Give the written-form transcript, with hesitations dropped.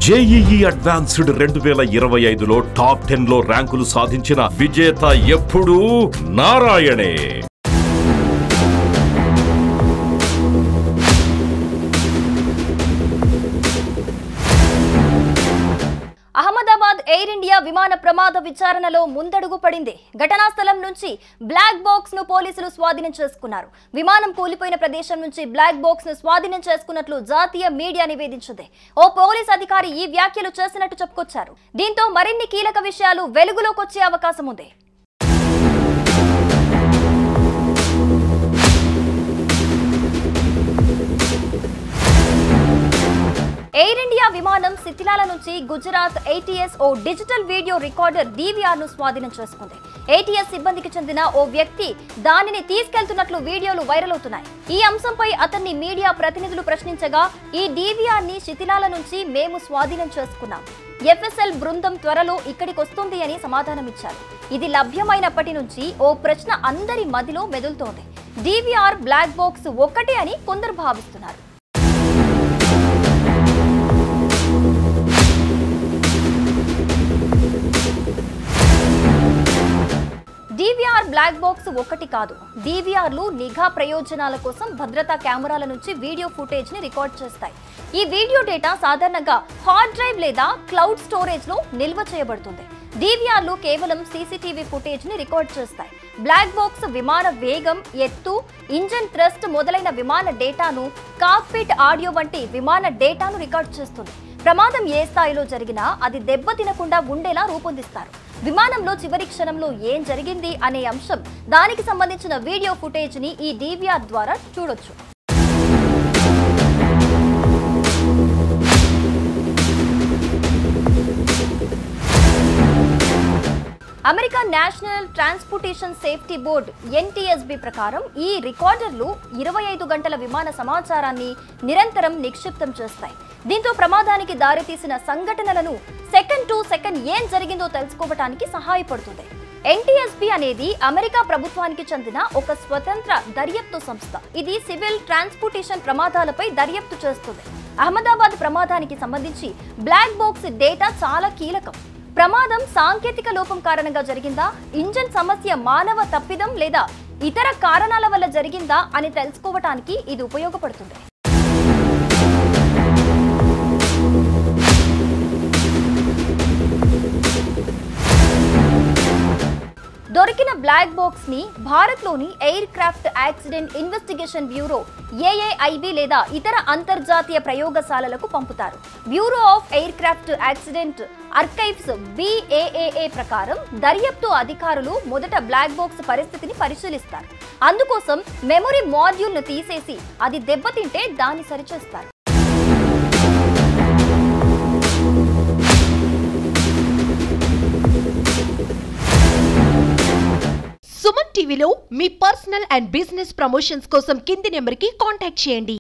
JEE advanced 2025లో top 10లో ర్యాంకులు సాధించిన విజేత ఎప్పుడూ నారాయణే. అహ్మదాబాద్ ఎయిర్ ఇండియా విమాన ప్రమాద విచారణలో ముందడుగు పడింది. ఘటనా స్థలం నుంచి బ్లాక్ బాక్స్ ను పోలీసులు స్వాధీనం చేసుకున్నారు. విమానం కూలిపోయిన ప్రదేశం నుంచి బ్లాక్ బాక్స్ ను స్వాధీనం చేసుకున్నట్లు జాతీయ మీడియా నివేదించింది. ఓ పోలీస్ అధికారి ఈ వ్యాఖ్యలు చేసినట్టు చెప్పుకొచ్చారు. దీంతో మరిన్ని కీలక విషయాలు వెలుగులోకి వచ్చే అవకాశం ఉంది. ఎయిర్ ఇండియా విమానం సితిలాల నుంచి గుజరాత్ ఏటీఎస్ ఓ డిజిటల్ వీడియో రికార్డర్ DVR ను స్వాధీనం చేసుకుంది. ఏటీఎస్ సిబ్బందికి చెందిన ఓ వ్యక్తి దానిని తీసుకెళ్తున్నట్లు వీడియోలు వైరల్ అవుతున్నాయి. ఈ అంశంపై అతన్ని మీడియా ప్రతినిధులు ప్రశ్నించగా ఈ DVR ని సితిలాల నుంచి మేము స్వాధీనం చేసుకున్నాం. FSL బృందం త్వరలో ఇక్కడికి వస్తుంది అని సమాధానమిచ్చారు. ఇది లభ్యమైనప్పటి నుంచి ఓ ప్రశ్న అందరి మదిలో మెదులుతోంది. DVR బ్లాక్ బాక్స్ ఒక్కటే అని కొందరు భావిస్తున్నారు. DVR బ్లాక్ బాక్స్ ఒకటి కాదు. DVRలు నిఘా ప్రయోజనాల కోసం భద్రతా కెమెరాల నుంచి వీడియో ఫుటేజ్ ని రికార్డ్ చేస్తాయి. ఈ వీడియో డేటా సాధారణంగా హార్డ్ డ్రైవ్ లేదా క్లౌడ్ స్టోరేజ్ లో నిల్వ చేయబడుతుంది. DVRలు కేవలం CCTV ఫుటేజ్ ని రికార్డ్ చేస్తాయి. బ్లాక్ బాక్స్ విమాన వేగం, ఎత్తు, ఇంజన్ థ్రస్ట్ మొదలైన విమాన డేటాను, కాక్పిట్ ఆడియో వంటి విమాన డేటాను రికార్డ్ చేస్తుంది. ప్రమాదం ఏ స్థాయిలో జరిగినా అది దెబ్బతినకుండా ఉండేలా రూపొందిస్తారు. విమానంలో చివరి క్షణంలో ఏం జరిగింది అనే అంశం, దానికి సంబంధించిన వీడియో ఫుటేజ్ ని ఈ DVR ద్వారా చూడొచ్చు. America national transportation safety board NTSB ప్రకారం ఈ రికార్డర్లు 25 గంటల విమాన సమాచారాన్ని నిరంతరం నిక్షిప్తం చేస్తాయి. దీంతో ప్రమాదానికి దారితీసిన సంఘటనలను సెకండ్ టు సెకండ్ ఏం జరిగిందో తెలుసుకోవడానికి సహాయపడుతుంది. NTSB అనేది అమెరికా ప్రభుత్వానికి చెందిన ఒక స్వతంత్ర దర్యాప్తు సంస్థ. ఇది సివిల్ ట్రాన్స్పోర్టేషన్ ప్రమాదాలపై దర్యాప్తు చేస్తుంది. అహ్మదాబాద్ ప్రమాదానికి సంబంధించి బ్లాక్ బాక్స్ డేటా చాలా కీలకం. ప్రమాదం సాంకేతిక లోపం కారణంగా జరిగిందా, ఇంజన్ సమస్య మానవ తప్పిదం లేదా ఇతర కారణాల వల్ల జరిగిందా అని తెలుసుకోవటానికి ఇది ఉపయోగపడుతుంది. దొరికిన బ్లాక్ బాక్స్ ని భారత్లోని aircraft accident investigation bureau AAIB లేదా ఇతర అంతర్జాతీయ ప్రయోగశాలలకు పంపుతారు. Bureau of aircraft accident archives BAAA ప్రకారం దర్యాప్తు అధికారులు మొదట బ్లాక్ బాక్స్ పరిస్థితిని పరిశీలిస్తారు. అందుకోసం మెమరీ మాడ్యూల్ ను తీసేసి అది దెబ్బతింటే దాన్ని సరిచేస్తారు. సుమన్ టీవీలో మీ పర్సనల్ అండ్ బిజినెస్ ప్రమోషన్స్ కోసం కింది నెంబర్కి కాంటాక్ట్ చేయండి.